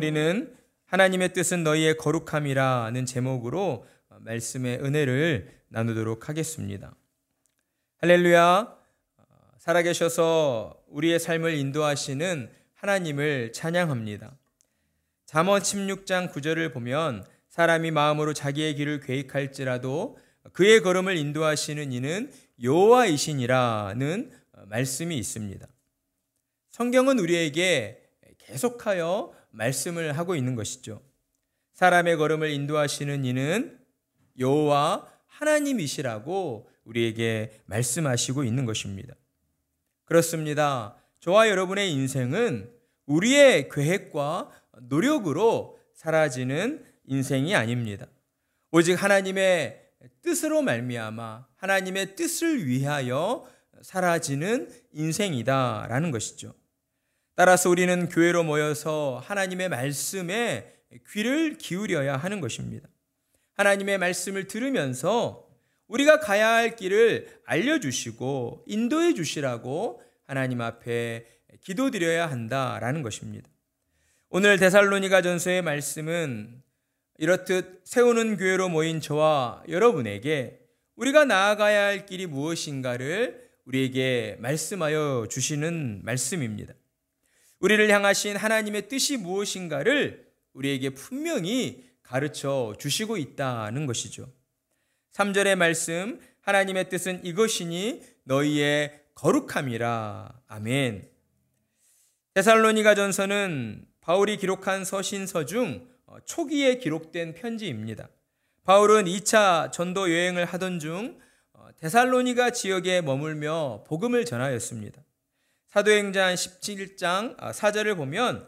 우리는 하나님의 뜻은 너희의 거룩함이라는 제목으로 말씀의 은혜를 나누도록 하겠습니다. 할렐루야. 살아계셔서 우리의 삶을 인도하시는 하나님을 찬양합니다. 잠언 16장 9절을 보면 사람이 마음으로 자기의 길을 계획할지라도 그의 걸음을 인도하시는 이는 여호와이시니라는 말씀이 있습니다. 성경은 우리에게 계속하여 말씀을 하고 있는 것이죠. 사람의 걸음을 인도하시는 이는 여호와 하나님이시라고 우리에게 말씀하시고 있는 것입니다. 그렇습니다. 저와 여러분의 인생은 우리의 계획과 노력으로 사라지는 인생이 아닙니다. 오직 하나님의 뜻으로 말미암아 하나님의 뜻을 위하여 사라지는 인생이다라는 것이죠. 따라서 우리는 교회로 모여서 하나님의 말씀에 귀를 기울여야 하는 것입니다. 하나님의 말씀을 들으면서 우리가 가야 할 길을 알려주시고 인도해 주시라고 하나님 앞에 기도드려야 한다라는 것입니다. 오늘 데살로니가전서의 말씀은 이렇듯 세우는 교회로 모인 저와 여러분에게 우리가 나아가야 할 길이 무엇인가를 우리에게 말씀하여 주시는 말씀입니다. 우리를 향하신 하나님의 뜻이 무엇인가를 우리에게 분명히 가르쳐 주시고 있다는 것이죠. 3절의 말씀, 하나님의 뜻은 이것이니 너희의 거룩함이라. 아멘. 데살로니가전서는 바울이 기록한 서신서 중 초기에 기록된 편지입니다. 바울은 2차 전도 여행을 하던 중 데살로니가 지역에 머물며 복음을 전하였습니다. 사도행전 17장 4절을 보면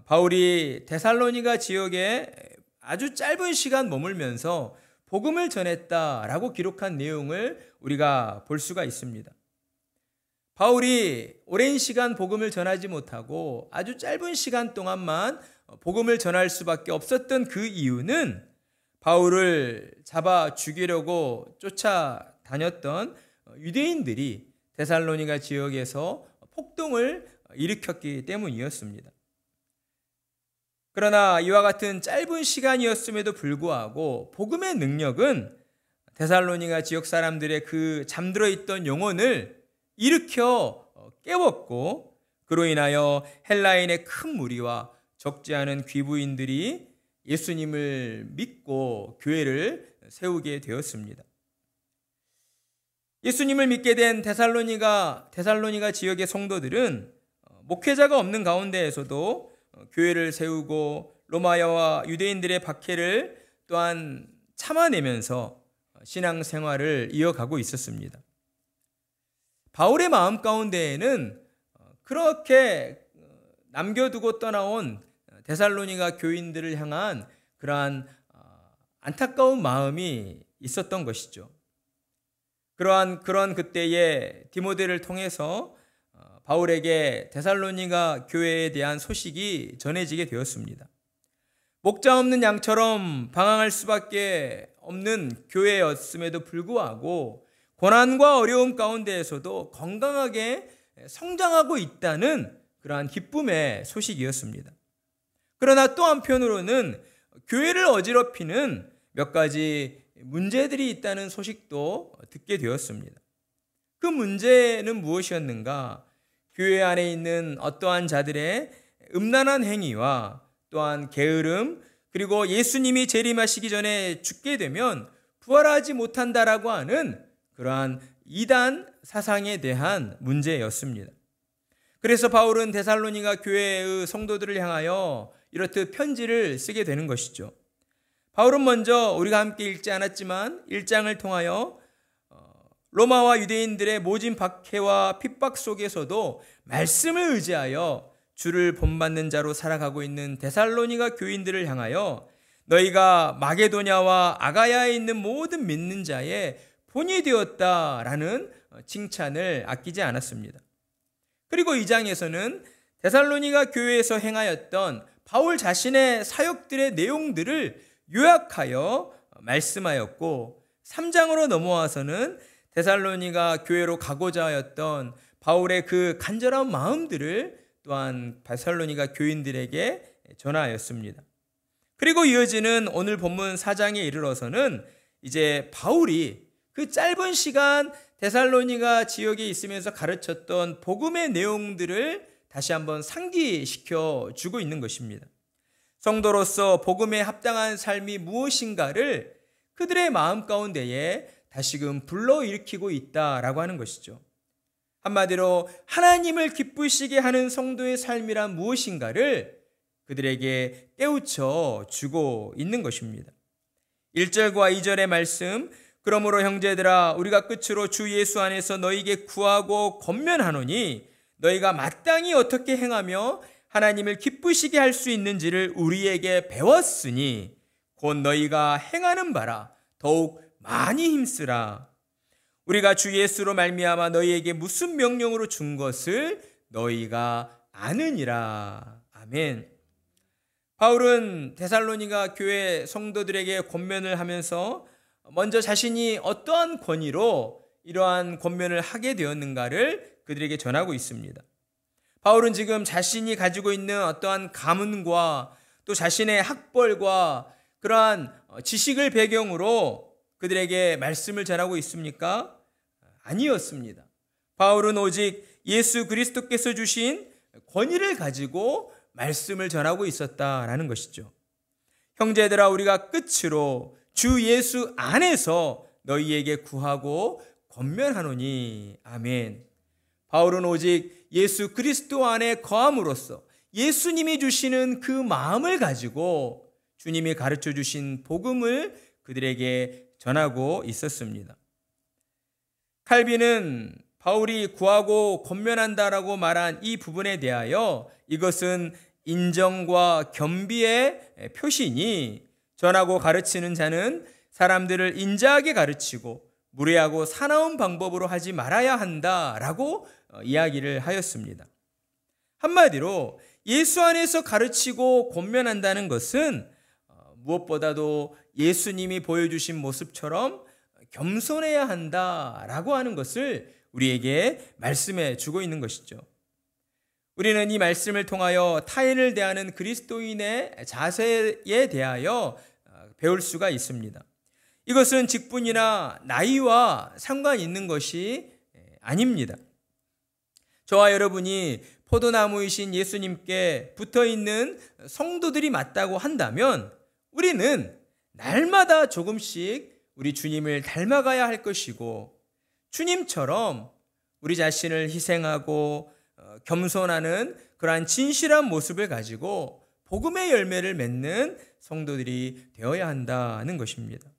바울이 데살로니가 지역에 아주 짧은 시간 머물면서 복음을 전했다라고 기록한 내용을 우리가 볼 수가 있습니다. 바울이 오랜 시간 복음을 전하지 못하고 아주 짧은 시간 동안만 복음을 전할 수밖에 없었던 그 이유는 바울을 잡아 죽이려고 쫓아다녔던 유대인들이 데살로니가 지역에서 폭동을 일으켰기 때문이었습니다. 그러나 이와 같은 짧은 시간이었음에도 불구하고 복음의 능력은 데살로니가 지역 사람들의 그 잠들어 있던 영혼을 일으켜 깨웠고 그로 인하여 헬라인의 큰 무리와 적지 않은 귀부인들이 예수님을 믿고 교회를 세우게 되었습니다. 예수님을 믿게 된 데살로니가 지역의 성도들은 목회자가 없는 가운데에서도 교회를 세우고 로마와 유대인들의 박해를 또한 참아내면서 신앙생활을 이어가고 있었습니다. 바울의 마음 가운데에는 그렇게 남겨두고 떠나온 데살로니가 교인들을 향한 그러한 안타까운 마음이 있었던 것이죠. 그런 그때에 디모데를 통해서 바울에게 데살로니가 교회에 대한 소식이 전해지게 되었습니다. 목자 없는 양처럼 방황할 수밖에 없는 교회였음에도 불구하고 고난과 어려움 가운데에서도 건강하게 성장하고 있다는 그러한 기쁨의 소식이었습니다. 그러나 또 한편으로는 교회를 어지럽히는 몇 가지 문제들이 있다는 소식도 듣게 되었습니다. 그 문제는 무엇이었는가? 교회 안에 있는 어떠한 자들의 음란한 행위와 또한 게으름, 그리고 예수님이 재림하시기 전에 죽게 되면 부활하지 못한다라고 하는 그러한 이단 사상에 대한 문제였습니다. 그래서 바울은 데살로니가 교회의 성도들을 향하여 이렇듯 편지를 쓰게 되는 것이죠. 바울은 먼저 우리가 함께 읽지 않았지만 1장을 통하여 로마와 유대인들의 모진 박해와 핍박 속에서도 말씀을 의지하여 주를 본받는 자로 살아가고 있는 데살로니가 교인들을 향하여 너희가 마게도냐와 아가야에 있는 모든 믿는 자의 본이 되었다라는 칭찬을 아끼지 않았습니다. 그리고 2장에서는 데살로니가 교회에서 행하였던 바울 자신의 사역들의 내용들을 요약하여 말씀하였고 3장으로 넘어와서는 데살로니가 교회로 가고자 하였던 바울의 그 간절한 마음들을 또한 데살로니가 교인들에게 전하였습니다. 그리고 이어지는 오늘 본문 4장에 이르러서는 이제 바울이 그 짧은 시간 데살로니가 지역에 있으면서 가르쳤던 복음의 내용들을 다시 한번 상기시켜 주고 있는 것입니다. 성도로서 복음에 합당한 삶이 무엇인가를 그들의 마음 가운데에 다시금 불러일으키고 있다라고 하는 것이죠. 한마디로 하나님을 기쁘시게 하는 성도의 삶이란 무엇인가를 그들에게 깨우쳐 주고 있는 것입니다. 1절과 2절의 말씀, 그러므로 형제들아 우리가 끝으로 주 예수 안에서 너희에게 구하고 권면하노니 너희가 마땅히 어떻게 행하며 하나님을 기쁘시게 할 수 있는지를 우리에게 배웠으니 곧 너희가 행하는 바라 더욱 많이 힘쓰라. 우리가 주 예수로 말미암아 너희에게 무슨 명령으로 준 것을 너희가 아느니라. 아멘. 바울은 데살로니가 교회 성도들에게 권면을 하면서 먼저 자신이 어떠한 권위로 이러한 권면을 하게 되었는가를 그들에게 전하고 있습니다. 바울은 지금 자신이 가지고 있는 어떠한 가문과 또 자신의 학벌과 그러한 지식을 배경으로 그들에게 말씀을 전하고 있습니까? 아니었습니다. 바울은 오직 예수 그리스도께서 주신 권위를 가지고 말씀을 전하고 있었다라는 것이죠. 형제들아 우리가 끝으로 주 예수 안에서 너희에게 구하고 권면하노니. 아멘. 바울은 오직 예수 그리스도 안에 거함으로써 예수님이 주시는 그 마음을 가지고 주님이 가르쳐 주신 복음을 그들에게 전하고 있었습니다. 칼빈은 바울이 구하고 권면한다라고 말한 이 부분에 대하여 이것은 인정과 겸비의 표시니 전하고 가르치는 자는 사람들을 인자하게 가르치고 무례하고 사나운 방법으로 하지 말아야 한다라고 이야기를 하였습니다. 한마디로 예수 안에서 가르치고 권면한다는 것은 무엇보다도 예수님이 보여주신 모습처럼 겸손해야 한다라고 하는 것을 우리에게 말씀해 주고 있는 것이죠. 우리는 이 말씀을 통하여 타인을 대하는 그리스도인의 자세에 대하여 배울 수가 있습니다. 이것은 직분이나 나이와 상관 있는 것이 아닙니다. 저와 여러분이 포도나무이신 예수님께 붙어있는 성도들이 맞다고 한다면 우리는 날마다 조금씩 우리 주님을 닮아가야 할 것이고 주님처럼 우리 자신을 희생하고 겸손하는 그러한 진실한 모습을 가지고 복음의 열매를 맺는 성도들이 되어야 한다는 것입니다.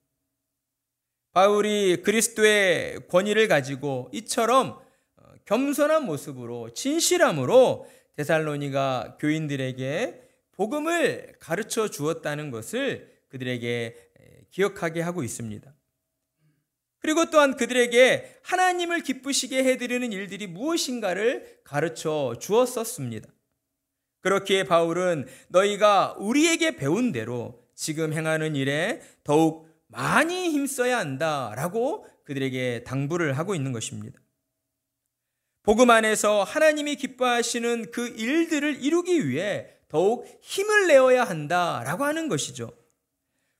바울이 그리스도의 권위를 가지고 이처럼 겸손한 모습으로 진실함으로 데살로니가 교인들에게 복음을 가르쳐 주었다는 것을 그들에게 기억하게 하고 있습니다. 그리고 또한 그들에게 하나님을 기쁘시게 해드리는 일들이 무엇인가를 가르쳐 주었었습니다. 그렇기에 바울은 너희가 우리에게 배운 대로 지금 행하는 일에 더욱 많이 힘써야 한다라고 그들에게 당부를 하고 있는 것입니다. 복음 안에서 하나님이 기뻐하시는 그 일들을 이루기 위해 더욱 힘을 내어야 한다라고 하는 것이죠.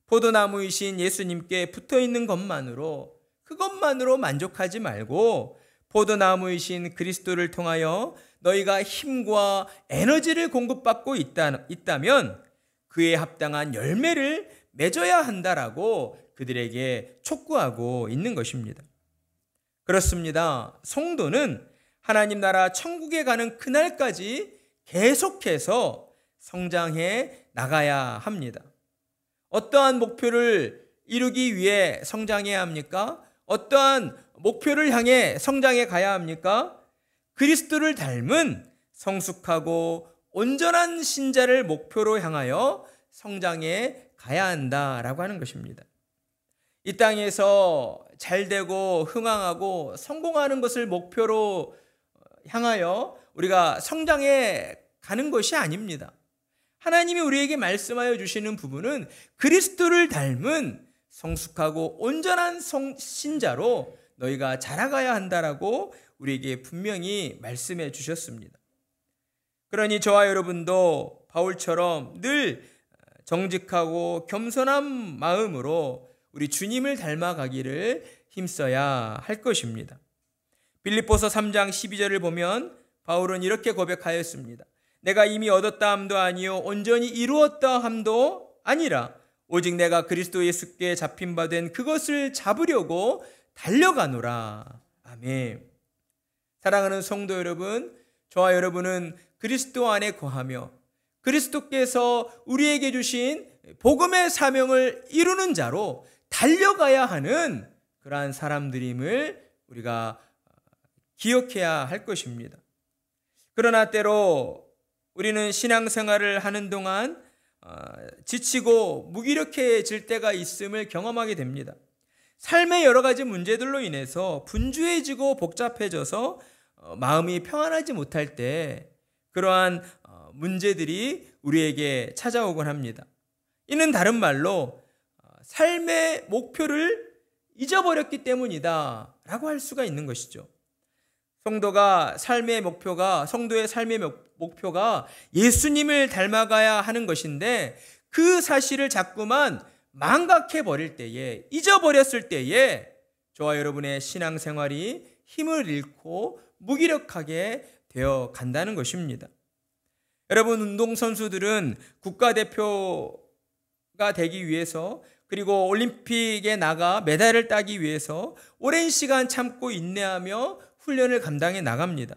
포도나무이신 예수님께 붙어있는 것만으로 그것만으로 만족하지 말고 포도나무이신 그리스도를 통하여 너희가 힘과 에너지를 공급받고 있다면 그에 합당한 열매를 맺어야 한다라고 그들에게 촉구하고 있는 것입니다. 그렇습니다. 성도는 하나님 나라 천국에 가는 그날까지 계속해서 성장해 나가야 합니다. 어떠한 목표를 이루기 위해 성장해야 합니까? 어떠한 목표를 향해 성장해 가야 합니까? 그리스도를 닮은 성숙하고 온전한 신자를 목표로 향하여 성장해 가야 한다라고 하는 것입니다. 이 땅에서 잘되고 흥왕하고 성공하는 것을 목표로 향하여 우리가 성장해 가는 것이 아닙니다. 하나님이 우리에게 말씀하여 주시는 부분은 그리스도를 닮은 성숙하고 온전한 신자로 너희가 자라가야 한다라고 우리에게 분명히 말씀해 주셨습니다. 그러니 저와 여러분도 바울처럼 늘 정직하고 겸손한 마음으로 우리 주님을 닮아가기를 힘써야 할 것입니다. 빌립보서 3장 12절을 보면 바울은 이렇게 고백하였습니다. 내가 이미 얻었다 함도 아니요 온전히 이루었다 함도 아니라 오직 내가 그리스도 예수께 잡힌 바 된 그것을 잡으려고 달려가노라. 아멘. 사랑하는 성도 여러분, 저와 여러분은 그리스도 안에 거하며 그리스도께서 우리에게 주신 복음의 사명을 이루는 자로 달려가야 하는 그러한 사람들임을 우리가 기억해야 할 것입니다. 그러나 때로 우리는 신앙생활을 하는 동안 지치고 무기력해질 때가 있음을 경험하게 됩니다. 삶의 여러 가지 문제들로 인해서 분주해지고 복잡해져서 마음이 평안하지 못할 때 그러한 문제들이 우리에게 찾아오곤 합니다. 이는 다른 말로 삶의 목표를 잊어버렸기 때문이다 라고 할 수가 있는 것이죠. 성도의 삶의 목표가 예수님을 닮아가야 하는 것인데 그 사실을 자꾸만 망각해버릴 때에, 잊어버렸을 때에 저와 여러분의 신앙생활이 힘을 잃고 무기력하게 되어 간다는 것입니다. 여러분, 운동선수들은 국가대표가 되기 위해서 그리고 올림픽에 나가 메달을 따기 위해서 오랜 시간 참고 인내하며 훈련을 감당해 나갑니다.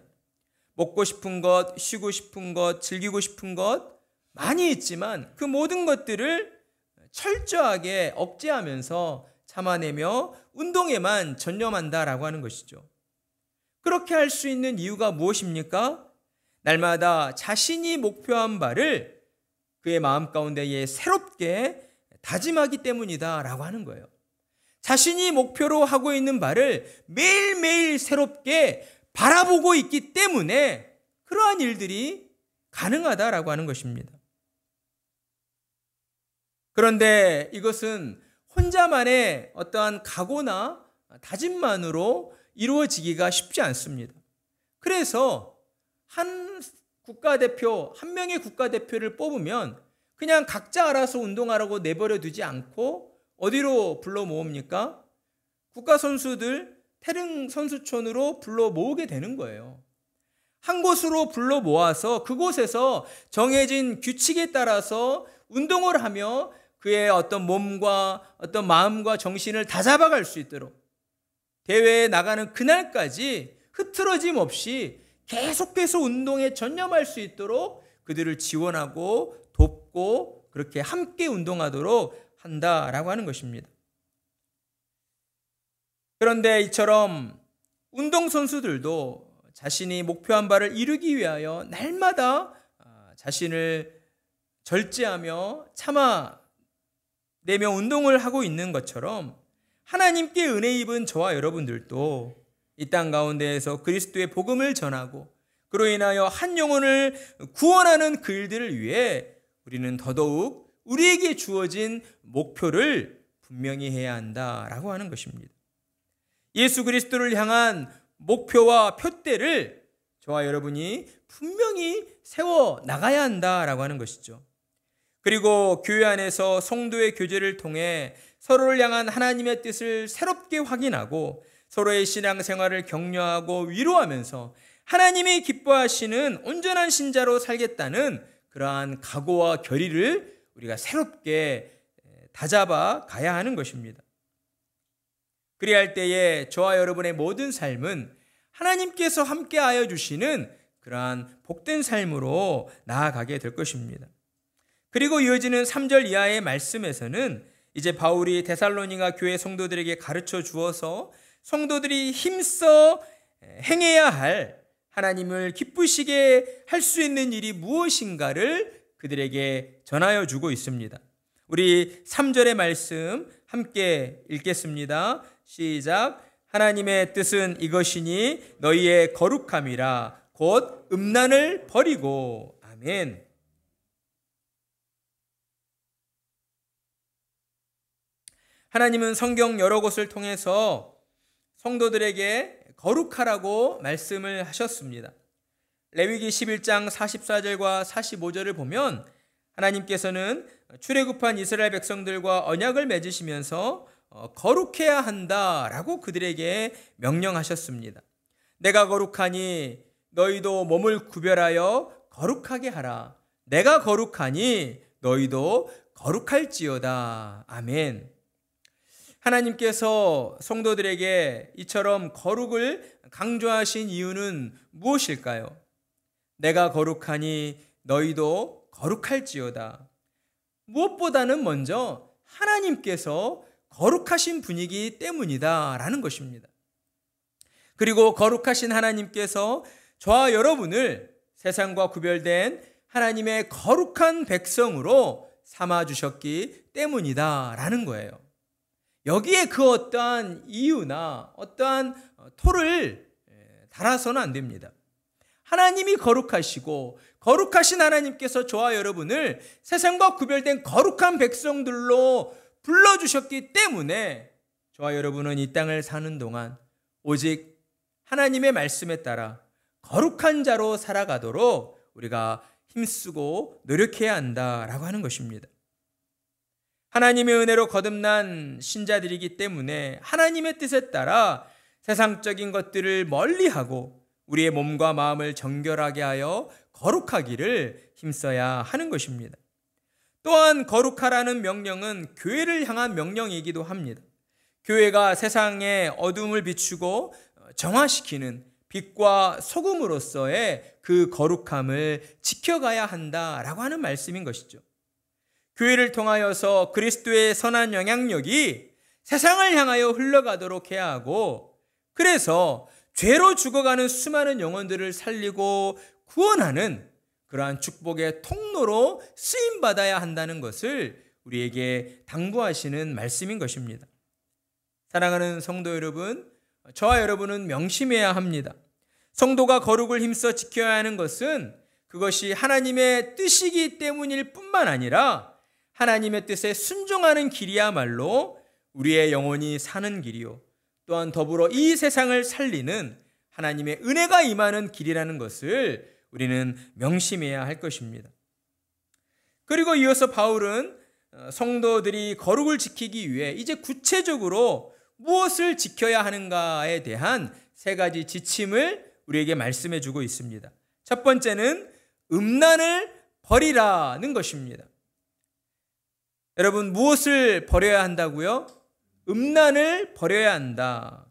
먹고 싶은 것, 쉬고 싶은 것, 즐기고 싶은 것 많이 있지만 그 모든 것들을 철저하게 억제하면서 참아내며 운동에만 전념한다라고 하는 것이죠. 그렇게 할 수 있는 이유가 무엇입니까? 날마다 자신이 목표한 바를 그의 마음 가운데에 새롭게 다짐하기 때문이다라고 하는 거예요. 자신이 목표로 하고 있는 바를 매일매일 새롭게 바라보고 있기 때문에 그러한 일들이 가능하다라고 하는 것입니다. 그런데 이것은 혼자만의 어떠한 각오나 다짐만으로 이루어지기가 쉽지 않습니다. 그래서 한 명의 국가대표를 뽑으면 그냥 각자 알아서 운동하라고 내버려 두지 않고 어디로 불러 모읍니까? 국가선수들 태릉 선수촌으로 불러 모으게 되는 거예요. 한 곳으로 불러 모아서 그곳에서 정해진 규칙에 따라서 운동을 하며 그의 어떤 몸과 어떤 마음과 정신을 다잡아갈 수 있도록 대회에 나가는 그날까지 흐트러짐 없이 계속해서 운동에 전념할 수 있도록 그들을 지원하고 돕고 그렇게 함께 운동하도록 한다라고 하는 것입니다. 그런데 이처럼 운동선수들도 자신이 목표한 바를 이루기 위하여 날마다 자신을 절제하며 참아내며 운동을 하고 있는 것처럼 하나님께 은혜 입은 저와 여러분들도 이 땅 가운데에서 그리스도의 복음을 전하고 그로 인하여 한 영혼을 구원하는 그 일들을 위해 우리는 더더욱 우리에게 주어진 목표를 분명히 해야 한다라고 하는 것입니다. 예수 그리스도를 향한 목표와 표대를 저와 여러분이 분명히 세워 나가야 한다라고 하는 것이죠. 그리고 교회 안에서 성도의 교제를 통해 서로를 향한 하나님의 뜻을 새롭게 확인하고 서로의 신앙생활을 격려하고 위로하면서 하나님이 기뻐하시는 온전한 신자로 살겠다는 그러한 각오와 결의를 우리가 새롭게 다잡아 가야 하는 것입니다. 그래야 할 때에 저와 여러분의 모든 삶은 하나님께서 함께하여 주시는 그러한 복된 삶으로 나아가게 될 것입니다. 그리고 이어지는 3절 이하의 말씀에서는 이제 바울이 데살로니가 교회 성도들에게 가르쳐 주어서 성도들이 힘써 행해야 할 하나님을 기쁘시게 할 수 있는 일이 무엇인가를 그들에게 전하여 주고 있습니다. 우리 3절의 말씀 함께 읽겠습니다. 시작. 하나님의 뜻은 이것이니 너희의 거룩함이라 곧 음란을 버리고. 아멘. 하나님은 성경 여러 곳을 통해서 성도들에게 거룩하라고 말씀을 하셨습니다. 레위기 11장 44절과 45절을 보면 하나님께서는 출애굽한 이스라엘 백성들과 언약을 맺으시면서 거룩해야 한다라고 그들에게 명령하셨습니다. 내가 거룩하니 너희도 몸을 구별하여 거룩하게 하라. 내가 거룩하니 너희도 거룩할지어다. 아멘. 하나님께서 성도들에게 이처럼 거룩을 강조하신 이유는 무엇일까요? 내가 거룩하니 너희도 거룩할지어다. 무엇보다는 먼저 하나님께서 거룩하신 분이기 때문이다라는 것입니다. 그리고 거룩하신 하나님께서 저와 여러분을 세상과 구별된 하나님의 거룩한 백성으로 삼아주셨기 때문이다라는 거예요. 여기에 그 어떠한 이유나 어떠한 토를 달아서는 안 됩니다. 하나님이 거룩하시고 거룩하신 하나님께서 저와 여러분을 세상과 구별된 거룩한 백성들로 불러주셨기 때문에 저와 여러분은 이 땅을 사는 동안 오직 하나님의 말씀에 따라 거룩한 자로 살아가도록 우리가 힘쓰고 노력해야 한다라고 하는 것입니다. 하나님의 은혜로 거듭난 신자들이기 때문에 하나님의 뜻에 따라 세상적인 것들을 멀리하고 우리의 몸과 마음을 정결하게 하여 거룩하기를 힘써야 하는 것입니다. 또한 거룩하라는 명령은 교회를 향한 명령이기도 합니다. 교회가 세상의 어둠을 비추고 정화시키는 빛과 소금으로서의 그 거룩함을 지켜가야 한다라고 하는 말씀인 것이죠. 교회를 통하여서 그리스도의 선한 영향력이 세상을 향하여 흘러가도록 해야 하고, 그래서 죄로 죽어가는 수많은 영혼들을 살리고 구원하는 그러한 축복의 통로로 쓰임받아야 한다는 것을 우리에게 당부하시는 말씀인 것입니다. 사랑하는 성도 여러분, 저와 여러분은 명심해야 합니다. 성도가 거룩을 힘써 지켜야 하는 것은 그것이 하나님의 뜻이기 때문일 뿐만 아니라 하나님의 뜻에 순종하는 길이야말로 우리의 영혼이 사는 길이요, 또한 더불어 이 세상을 살리는 하나님의 은혜가 임하는 길이라는 것을 우리는 명심해야 할 것입니다. 그리고 이어서 바울은 성도들이 거룩을 지키기 위해 이제 구체적으로 무엇을 지켜야 하는가에 대한 세 가지 지침을 우리에게 말씀해 주고 있습니다. 첫 번째는 음란을 버리라는 것입니다. 여러분, 무엇을 버려야 한다고요? 음란을 버려야 한다.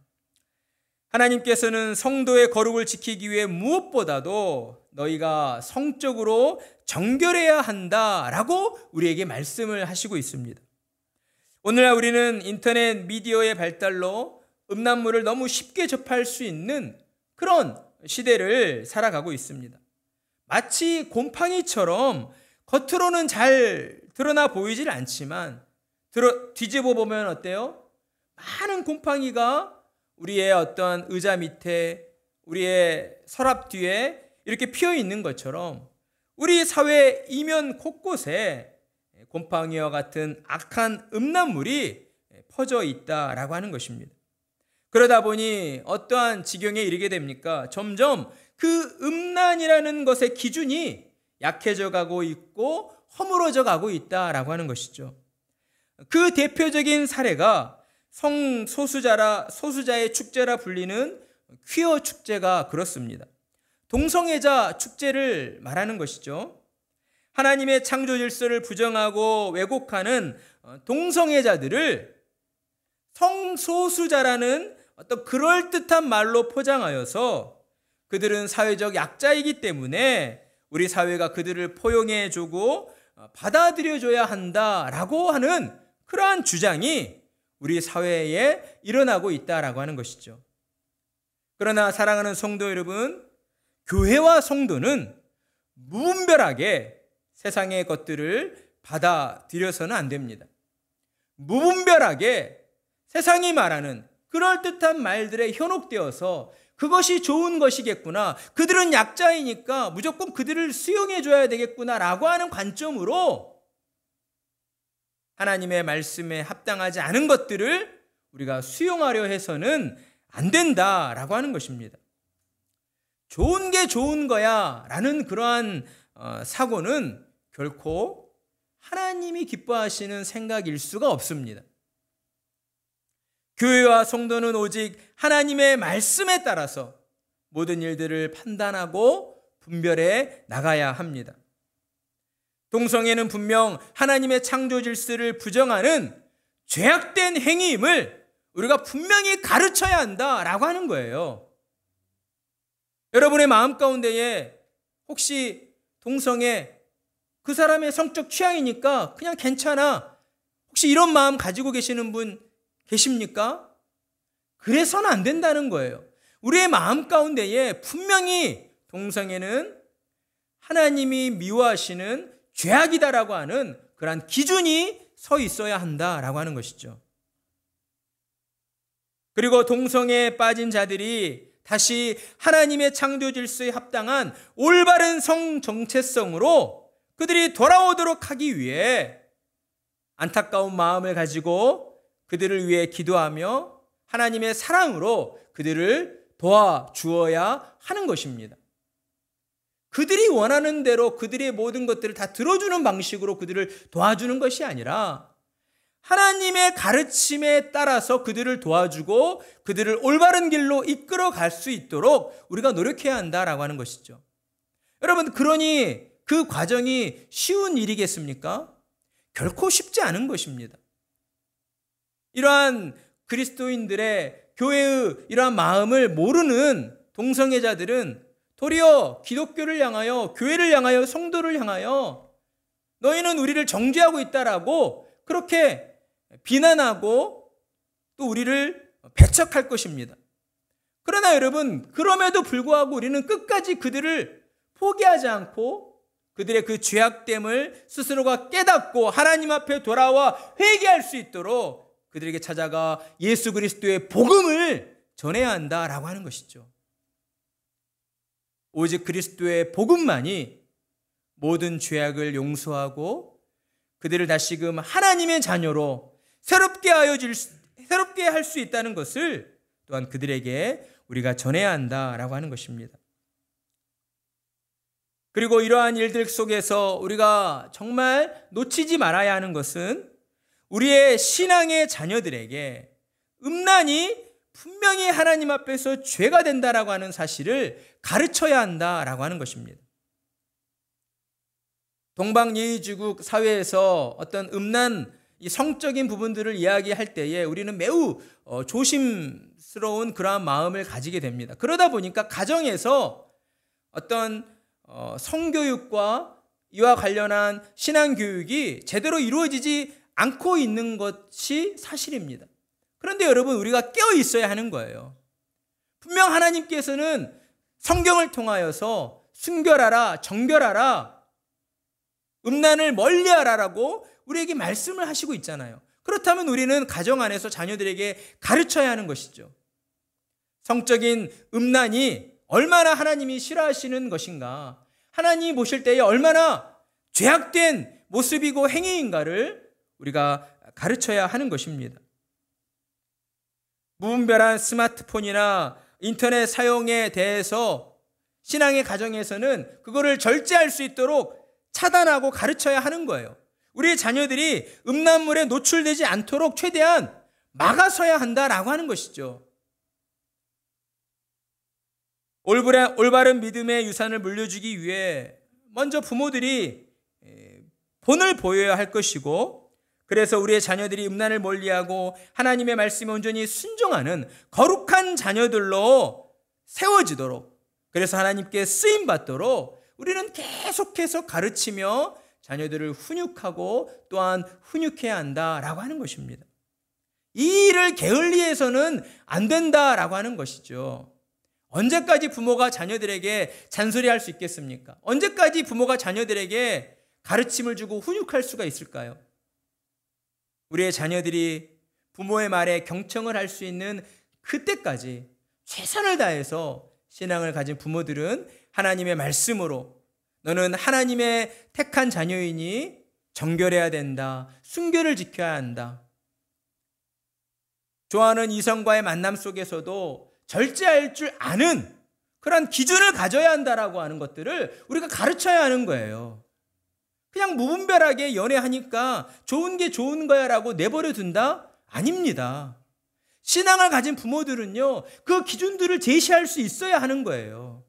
하나님께서는 성도의 거룩을 지키기 위해 무엇보다도 너희가 성적으로 정결해야 한다라고 우리에게 말씀을 하시고 있습니다. 오늘날 우리는 인터넷 미디어의 발달로 음란물을 너무 쉽게 접할 수 있는 그런 시대를 살아가고 있습니다. 마치 곰팡이처럼 겉으로는 잘 드러나 보이질 않지만 뒤집어 보면 어때요? 많은 곰팡이가 우리의 어떤 의자 밑에, 우리의 서랍 뒤에 이렇게 피어 있는 것처럼 우리 사회 이면 곳곳에 곰팡이와 같은 악한 음란물이 퍼져 있다라고 하는 것입니다. 그러다 보니 어떠한 지경에 이르게 됩니까? 점점 그 음란이라는 것의 기준이 약해져 가고 있고 허물어져 가고 있다라고 하는 것이죠. 그 대표적인 사례가 소수자의 축제라 불리는 퀴어 축제가 그렇습니다. 동성애자 축제를 말하는 것이죠. 하나님의 창조 질서를 부정하고 왜곡하는 동성애자들을 성소수자라는 어떤 그럴듯한 말로 포장하여서 그들은 사회적 약자이기 때문에 우리 사회가 그들을 포용해주고 받아들여줘야 한다라고 하는 그러한 주장이 우리 사회에 일어나고 있다라고 하는 것이죠. 그러나 사랑하는 성도 여러분, 교회와 성도는 무분별하게 세상의 것들을 받아들여서는 안 됩니다. 무분별하게 세상이 말하는 그럴듯한 말들에 현혹되어서 그것이 좋은 것이겠구나, 그들은 약자이니까 무조건 그들을 수용해 줘야 되겠구나라고 하는 관점으로 하나님의 말씀에 합당하지 않은 것들을 우리가 수용하려 해서는 안 된다라고 하는 것입니다. 좋은 게 좋은 거야 라는 그러한 사고는 결코 하나님이 기뻐하시는 생각일 수가 없습니다. 교회와 성도는 오직 하나님의 말씀에 따라서 모든 일들을 판단하고 분별해 나가야 합니다. 동성애는 분명 하나님의 창조 질서를 부정하는 죄악된 행위임을 우리가 분명히 가르쳐야 한다라고 하는 거예요. 여러분의 마음 가운데에 혹시 동성애, 그 사람의 성적 취향이니까 그냥 괜찮아, 혹시 이런 마음 가지고 계시는 분 계십니까? 그래서는 안 된다는 거예요. 우리의 마음 가운데에 분명히 동성애는 하나님이 미워하시는 죄악이다라고 하는 그러한 기준이 서 있어야 한다라고 하는 것이죠. 그리고 동성애에 빠진 자들이 다시 하나님의 창조 질서에 합당한 올바른 성 정체성으로 그들이 돌아오도록 하기 위해 안타까운 마음을 가지고 그들을 위해 기도하며 하나님의 사랑으로 그들을 도와주어야 하는 것입니다. 그들이 원하는 대로 그들의 모든 것들을 다 들어주는 방식으로 그들을 도와주는 것이 아니라 하나님의 가르침에 따라서 그들을 도와주고 그들을 올바른 길로 이끌어 갈 수 있도록 우리가 노력해야 한다라고 하는 것이죠. 여러분, 그러니 그 과정이 쉬운 일이겠습니까? 결코 쉽지 않은 것입니다. 이러한 그리스도인들의 교회의 이러한 마음을 모르는 동성애자들은 도리어 기독교를 향하여, 교회를 향하여, 성도를 향하여 너희는 우리를 정죄하고 있다라고 그렇게 비난하고 또 우리를 배척할 것입니다. 그러나 여러분, 그럼에도 불구하고 우리는 끝까지 그들을 포기하지 않고 그들의 그 죄악됨을 스스로가 깨닫고 하나님 앞에 돌아와 회개할 수 있도록 그들에게 찾아가 예수 그리스도의 복음을 전해야 한다라고 하는 것이죠. 오직 그리스도의 복음만이 모든 죄악을 용서하고 그들을 다시금 하나님의 자녀로 새롭게 할 수 있다는 것을 또한 그들에게 우리가 전해야 한다라고 하는 것입니다. 그리고 이러한 일들 속에서 우리가 정말 놓치지 말아야 하는 것은 우리의 신앙의 자녀들에게 음란이 분명히 하나님 앞에서 죄가 된다라고 하는 사실을 가르쳐야 한다라고 하는 것입니다. 동방예의지국 사회에서 어떤 음란, 이 성적인 부분들을 이야기할 때에 우리는 매우 조심스러운 그러한 마음을 가지게 됩니다. 그러다 보니까 가정에서 어떤 성교육과 이와 관련한 신앙교육이 제대로 이루어지지 않고 있는 것이 사실입니다. 그런데 여러분, 우리가 깨어 있어야 하는 거예요. 분명 하나님께서는 성경을 통하여서 순결하라, 정결하라, 음란을 멀리하라라고 우리에게 말씀을 하시고 있잖아요. 그렇다면 우리는 가정 안에서 자녀들에게 가르쳐야 하는 것이죠. 성적인 음란이 얼마나 하나님이 싫어하시는 것인가, 하나님이 보실 때에 얼마나 죄악된 모습이고 행위인가를 우리가 가르쳐야 하는 것입니다. 무분별한 스마트폰이나 인터넷 사용에 대해서 신앙의 가정에서는 그거를 절제할 수 있도록 차단하고 가르쳐야 하는 거예요. 우리의 자녀들이 음란물에 노출되지 않도록 최대한 막아서야 한다라고 하는 것이죠. 올바른 믿음의 유산을 물려주기 위해 먼저 부모들이 본을 보여야 할 것이고, 그래서 우리의 자녀들이 음란을 멀리하고 하나님의 말씀에 온전히 순종하는 거룩한 자녀들로 세워지도록, 그래서 하나님께 쓰임받도록 우리는 계속해서 가르치며 자녀들을 훈육하고 또한 훈육해야 한다라고 하는 것입니다. 이 일을 게을리해서는 안 된다라고 하는 것이죠. 언제까지 부모가 자녀들에게 잔소리할 수 있겠습니까? 언제까지 부모가 자녀들에게 가르침을 주고 훈육할 수가 있을까요? 우리의 자녀들이 부모의 말에 경청을 할 수 있는 그때까지 최선을 다해서 신앙을 가진 부모들은 하나님의 말씀으로 너는 하나님의 택한 자녀이니 정결해야 된다, 순결을 지켜야 한다. 좋아하는 이성과의 만남 속에서도 절제할 줄 아는 그런 기준을 가져야 한다라고 하는 것들을 우리가 가르쳐야 하는 거예요. 그냥 무분별하게 연애하니까 좋은 게 좋은 거야 라고 내버려 둔다? 아닙니다. 신앙을 가진 부모들은요, 그 기준들을 제시할 수 있어야 하는 거예요.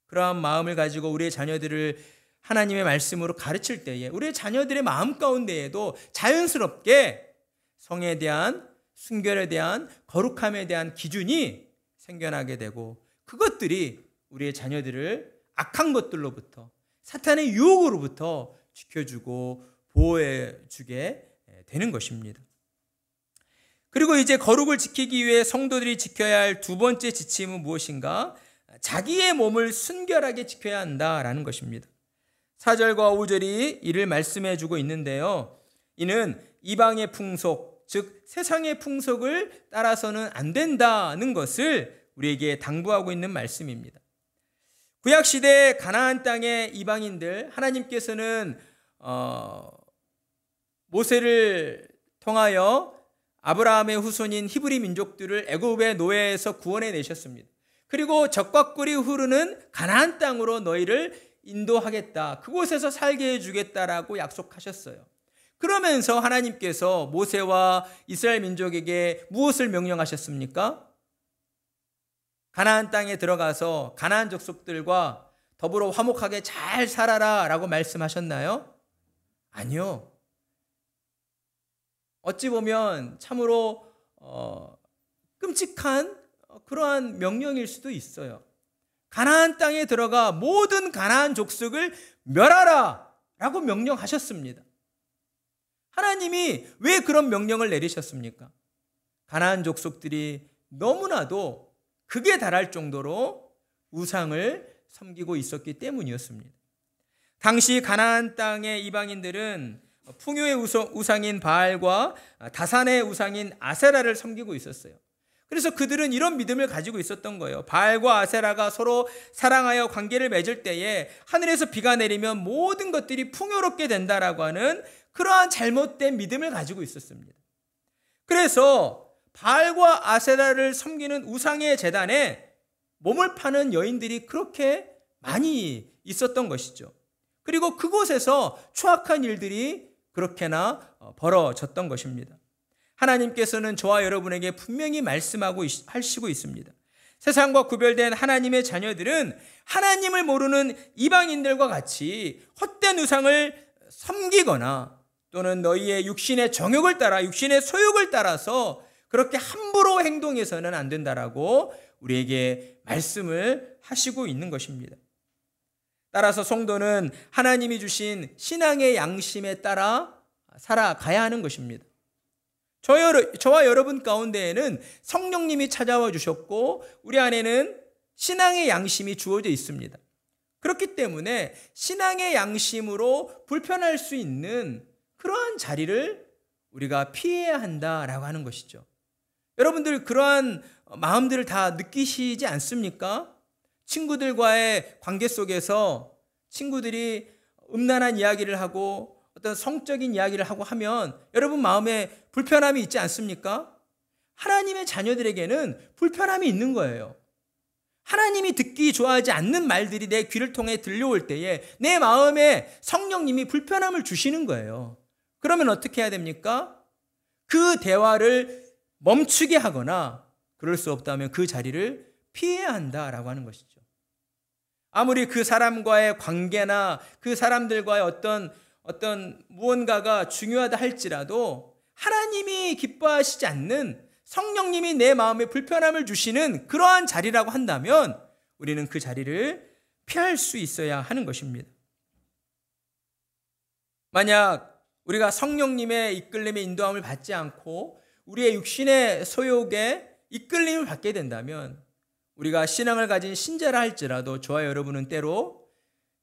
그러한 마음을 가지고 우리의 자녀들을 하나님의 말씀으로 가르칠 때에 우리의 자녀들의 마음 가운데에도 자연스럽게 성에 대한, 순결에 대한, 거룩함에 대한 기준이 생겨나게 되고, 그것들이 우리의 자녀들을 악한 것들로부터, 사탄의 유혹으로부터 지켜주고 보호해주게 되는 것입니다. 그리고 이제 거룩을 지키기 위해 성도들이 지켜야 할 두 번째 지침은 무엇인가? 자기의 몸을 순결하게 지켜야 한다라는 것입니다. 4절과 5절이 이를 말씀해 주고 있는데요. 이는 이방의 풍속, 즉 세상의 풍속을 따라서는 안 된다는 것을 우리에게 당부하고 있는 말씀입니다. 구약시대 가나안 땅의 이방인들, 하나님께서는 모세를 통하여 아브라함의 후손인 히브리 민족들을 애굽의 노예에서 구원해 내셨습니다. 그리고 적과 꿀이 흐르는 가나안 땅으로 너희를 인도하겠다, 그곳에서 살게 해주겠다라고 약속하셨어요. 그러면서 하나님께서 모세와 이스라엘 민족에게 무엇을 명령하셨습니까? 가나안 땅에 들어가서 가나안 족속들과 더불어 화목하게 잘 살아라 라고 말씀하셨나요? 아니요. 어찌 보면 참으로 끔찍한 그러한 명령일 수도 있어요. 가나안 땅에 들어가 모든 가나안 족속을 멸하라 라고 명령하셨습니다. 하나님이 왜 그런 명령을 내리셨습니까? 가나안 족속들이 너무나도 극에 달할 정도로 우상을 섬기고 있었기 때문이었습니다. 당시 가나안 땅의 이방인들은 풍요의 우상인 바알과 다산의 우상인 아세라를 섬기고 있었어요. 그래서 그들은 이런 믿음을 가지고 있었던 거예요. 바알과 아세라가 서로 사랑하여 관계를 맺을 때에 하늘에서 비가 내리면 모든 것들이 풍요롭게 된다라고 하는 그러한 잘못된 믿음을 가지고 있었습니다. 그래서 바알과 아세라를 섬기는 우상의 제단에 몸을 파는 여인들이 그렇게 많이 있었던 것이죠. 그리고 그곳에서 추악한 일들이 그렇게나 벌어졌던 것입니다. 하나님께서는 저와 여러분에게 분명히 말씀하고 하시고 있습니다. 세상과 구별된 하나님의 자녀들은 하나님을 모르는 이방인들과 같이 헛된 우상을 섬기거나 또는 너희의 육신의 정욕을 따라, 육신의 소욕을 따라서 그렇게 함부로 행동해서는 안 된다라고 우리에게 말씀을 하시고 있는 것입니다. 따라서 성도는 하나님이 주신 신앙의 양심에 따라 살아가야 하는 것입니다. 저와 여러분 가운데에는 성령님이 찾아와 주셨고 우리 안에는 신앙의 양심이 주어져 있습니다. 그렇기 때문에 신앙의 양심으로 불편할 수 있는 그러한 자리를 우리가 피해야 한다라고 하는 것이죠. 여러분들 그러한 마음들을 다 느끼시지 않습니까? 친구들과의 관계 속에서 친구들이 음란한 이야기를 하고 어떤 성적인 이야기를 하고 하면 여러분 마음에 불편함이 있지 않습니까? 하나님의 자녀들에게는 불편함이 있는 거예요. 하나님이 듣기 좋아하지 않는 말들이 내 귀를 통해 들려올 때에 내 마음에 성령님이 불편함을 주시는 거예요. 그러면 어떻게 해야 됩니까? 그 대화를 멈추게 하거나 그럴 수 없다면 그 자리를 피해야 한다라고 하는 것이죠. 아무리 그 사람과의 관계나 그 사람들과의 어떤 무언가가 중요하다 할지라도 하나님이 기뻐하시지 않는 성령님이 내 마음에 불편함을 주시는 그러한 자리라고 한다면 우리는 그 자리를 피할 수 있어야 하는 것입니다. 만약 우리가 성령님의 이끌림의 인도함을 받지 않고 우리의 육신의 소욕에 이끌림을 받게 된다면 우리가 신앙을 가진 신자라 할지라도 저와 여러분은 때로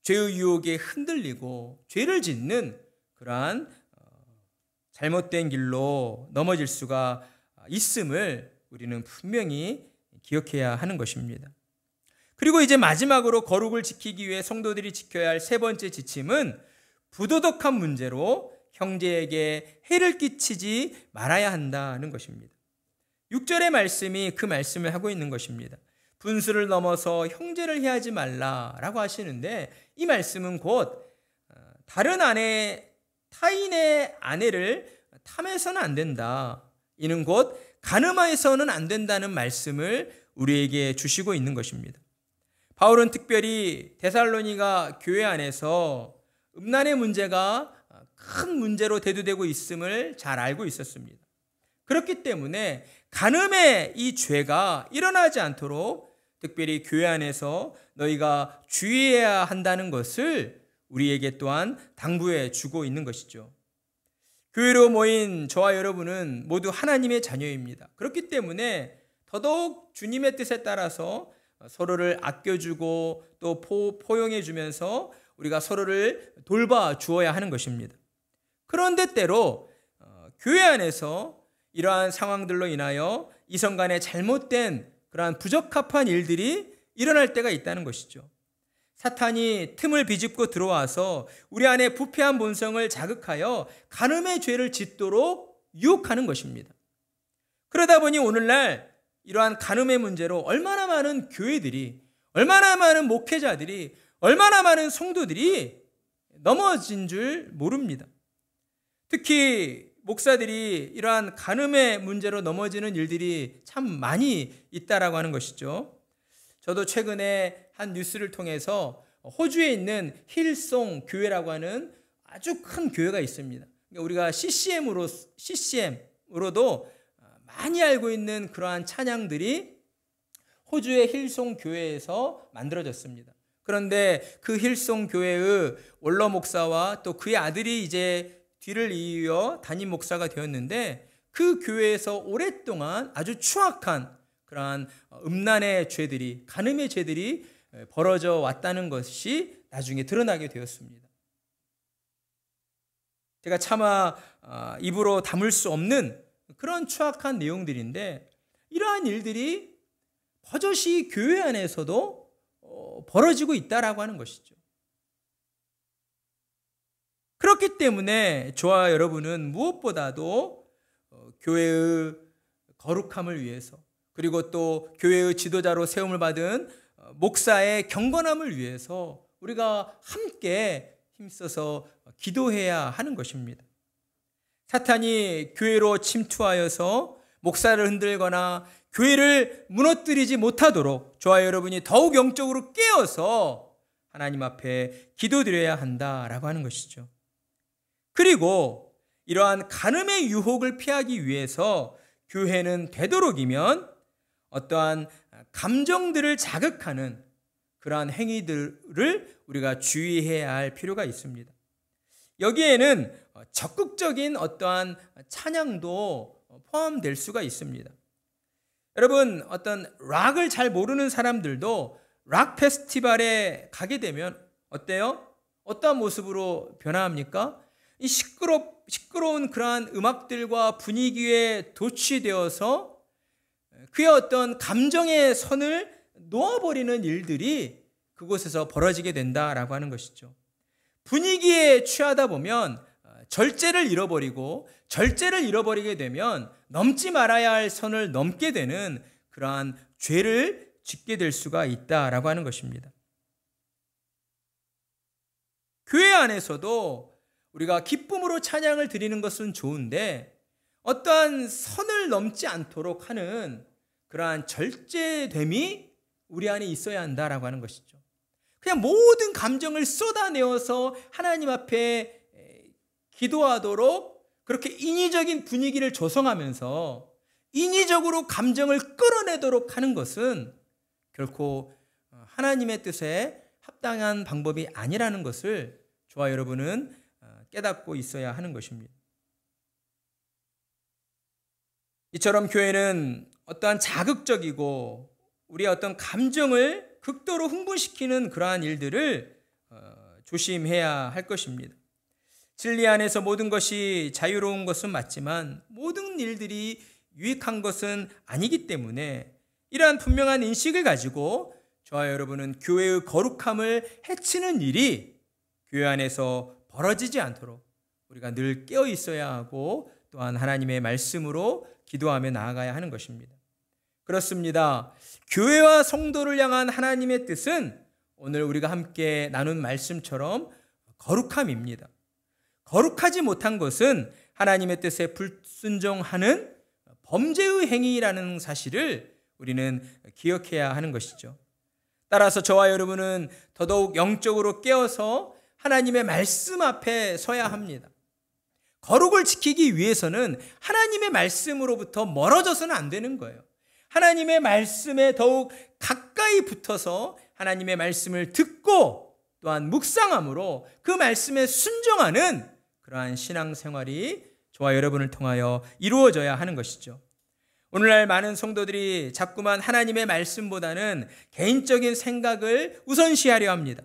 죄의 유혹에 흔들리고 죄를 짓는 그러한 잘못된 길로 넘어질 수가 있음을 우리는 분명히 기억해야 하는 것입니다. 그리고 이제 마지막으로 거룩을 지키기 위해 성도들이 지켜야 할 세 번째 지침은 부도덕한 문제로 형제에게 해를 끼치지 말아야 한다는 것입니다. 6절의 말씀이 그 말씀을 하고 있는 것입니다. 분수를 넘어서 형제를 해하지 말라라고 하시는데, 이 말씀은 곧 다른 타인의 아내를 탐해서는 안 된다, 이는 곧 간음하여서는 안 된다는 말씀을 우리에게 주시고 있는 것입니다. 바울은 특별히 데살로니가 교회 안에서 음란의 문제가 큰 문제로 대두되고 있음을 잘 알고 있었습니다. 그렇기 때문에 간음의 이 죄가 일어나지 않도록 특별히 교회 안에서 너희가 주의해야 한다는 것을 우리에게 또한 당부해 주고 있는 것이죠. 교회로 모인 저와 여러분은 모두 하나님의 자녀입니다. 그렇기 때문에 더더욱 주님의 뜻에 따라서 서로를 아껴주고 또 포용해 주면서 우리가 서로를 돌봐 주어야 하는 것입니다. 그런데 때로 교회 안에서 이러한 상황들로 인하여 이성 간에 잘못된 그러한 부적합한 일들이 일어날 때가 있다는 것이죠. 사탄이 틈을 비집고 들어와서 우리 안에 부패한 본성을 자극하여 간음의 죄를 짓도록 유혹하는 것입니다. 그러다 보니 오늘날 이러한 간음의 문제로 얼마나 많은 교회들이, 얼마나 많은 목회자들이, 얼마나 많은 성도들이 넘어진 줄 모릅니다. 특히 목사들이 이러한 간음의 문제로 넘어지는 일들이 참 많이 있다라고 하는 것이죠. 저도 최근에 한 뉴스를 통해서 호주에 있는 힐송 교회라고 하는 아주 큰 교회가 있습니다. 우리가 CCM으로도 많이 알고 있는 그러한 찬양들이 호주의 힐송 교회에서 만들어졌습니다. 그런데 그 힐송 교회의 원로 목사와 또 그의 아들이 이제 뒤를 이어 담임 목사가 되었는데, 그 교회에서 오랫동안 아주 추악한 그러한 음란의 죄들이, 간음의 죄들이 벌어져 왔다는 것이 나중에 드러나게 되었습니다. 제가 차마 입으로 담을 수 없는 그런 추악한 내용들인데, 이러한 일들이 버젓이 교회 안에서도 벌어지고 있다라고 하는 것이죠. 그렇기 때문에 저와 여러분은 무엇보다도 교회의 거룩함을 위해서, 그리고 또 교회의 지도자로 세움을 받은 목사의 경건함을 위해서 우리가 함께 힘써서 기도해야 하는 것입니다. 사탄이 교회로 침투하여서 목사를 흔들거나 교회를 무너뜨리지 못하도록 저와 여러분이 더욱 영적으로 깨어서 하나님 앞에 기도드려야 한다라고 하는 것이죠. 그리고 이러한 간음의 유혹을 피하기 위해서 교회는 되도록이면 어떠한 감정들을 자극하는 그러한 행위들을 우리가 주의해야 할 필요가 있습니다. 여기에는 적극적인 어떠한 찬양도 포함될 수가 있습니다. 여러분, 어떤 락을 잘 모르는 사람들도 락 페스티벌에 가게 되면 어때요? 어떠한 모습으로 변화합니까? 이 시끄러운 그러한 음악들과 분위기에 도취되어서 그의 어떤 감정의 선을 놓아버리는 일들이 그곳에서 벌어지게 된다라고 하는 것이죠. 분위기에 취하다 보면 절제를 잃어버리고, 절제를 잃어버리게 되면 넘지 말아야 할 선을 넘게 되는 그러한 죄를 짓게 될 수가 있다라고 하는 것입니다. 교회 안에서도 우리가 기쁨으로 찬양을 드리는 것은 좋은데, 어떠한 선을 넘지 않도록 하는 그러한 절제됨이 우리 안에 있어야 한다라고 하는 것이죠. 그냥 모든 감정을 쏟아내어서 하나님 앞에 기도하도록 그렇게 인위적인 분위기를 조성하면서 인위적으로 감정을 끌어내도록 하는 것은 결코 하나님의 뜻에 합당한 방법이 아니라는 것을 저와 여러분은 깨닫고 있어야 하는 것입니다. 이처럼 교회는 어떠한 자극적이고 우리의 어떤 감정을 극도로 흥분시키는 그러한 일들을 조심해야 할 것입니다. 진리 안에서 모든 것이 자유로운 것은 맞지만 모든 일들이 유익한 것은 아니기 때문에 이러한 분명한 인식을 가지고 저와 여러분은 교회의 거룩함을 해치는 일이 교회 안에서 벌어지지 않도록 우리가 늘 깨어 있어야 하고, 또한 하나님의 말씀으로 기도하며 나아가야 하는 것입니다. 그렇습니다. 교회와 성도를 향한 하나님의 뜻은 오늘 우리가 함께 나눈 말씀처럼 거룩함입니다. 거룩하지 못한 것은 하나님의 뜻에 불순종하는 범죄의 행위라는 사실을 우리는 기억해야 하는 것이죠. 따라서 저와 여러분은 더더욱 영적으로 깨어서 하나님의 말씀 앞에 서야 합니다. 거룩을 지키기 위해서는 하나님의 말씀으로부터 멀어져서는 안 되는 거예요. 하나님의 말씀에 더욱 가까이 붙어서 하나님의 말씀을 듣고 또한 묵상함으로 그 말씀에 순종하는 그러한 신앙생활이 저와 여러분을 통하여 이루어져야 하는 것이죠. 오늘날 많은 성도들이 자꾸만 하나님의 말씀보다는 개인적인 생각을 우선시하려 합니다.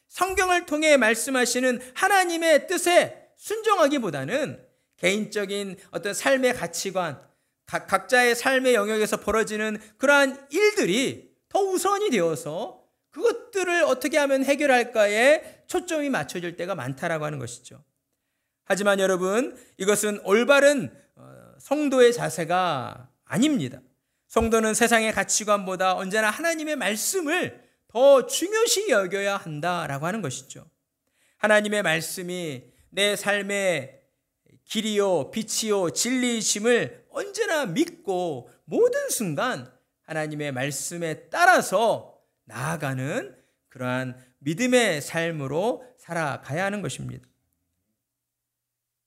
성경을 통해 말씀하시는 하나님의 뜻에 순종하기보다는 개인적인 어떤 삶의 가치관, 각자의 삶의 영역에서 벌어지는 그러한 일들이 더 우선이 되어서 그것들을 어떻게 하면 해결할까에 초점이 맞춰질 때가 많다라고 하는 것이죠. 하지만 여러분, 이것은 올바른 성도의 자세가 아닙니다. 성도는 세상의 가치관보다 언제나 하나님의 말씀을 더 중요시 여겨야 한다라고 하는 것이죠. 하나님의 말씀이 내 삶의 길이요, 빛이요, 진리이심을 언제나 믿고 모든 순간 하나님의 말씀에 따라서 나아가는 그러한 믿음의 삶으로 살아가야 하는 것입니다.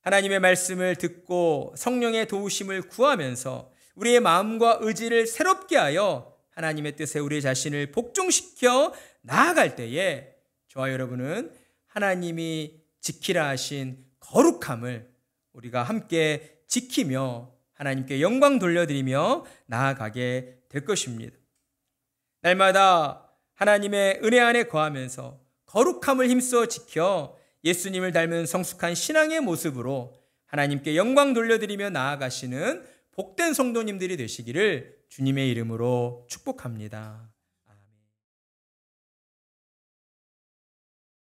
하나님의 말씀을 듣고 성령의 도우심을 구하면서 우리의 마음과 의지를 새롭게 하여 하나님의 뜻에 우리 자신을 복종시켜 나아갈 때에 저와 여러분은 하나님이 지키라 하신 거룩함을 우리가 함께 지키며 하나님께 영광 돌려드리며 나아가게 될 것입니다. 날마다 하나님의 은혜 안에 거하면서 거룩함을 힘써 지켜 예수님을 닮은 성숙한 신앙의 모습으로 하나님께 영광 돌려드리며 나아가시는 복된 성도님들이 되시기를 주님의 이름으로 축복합니다.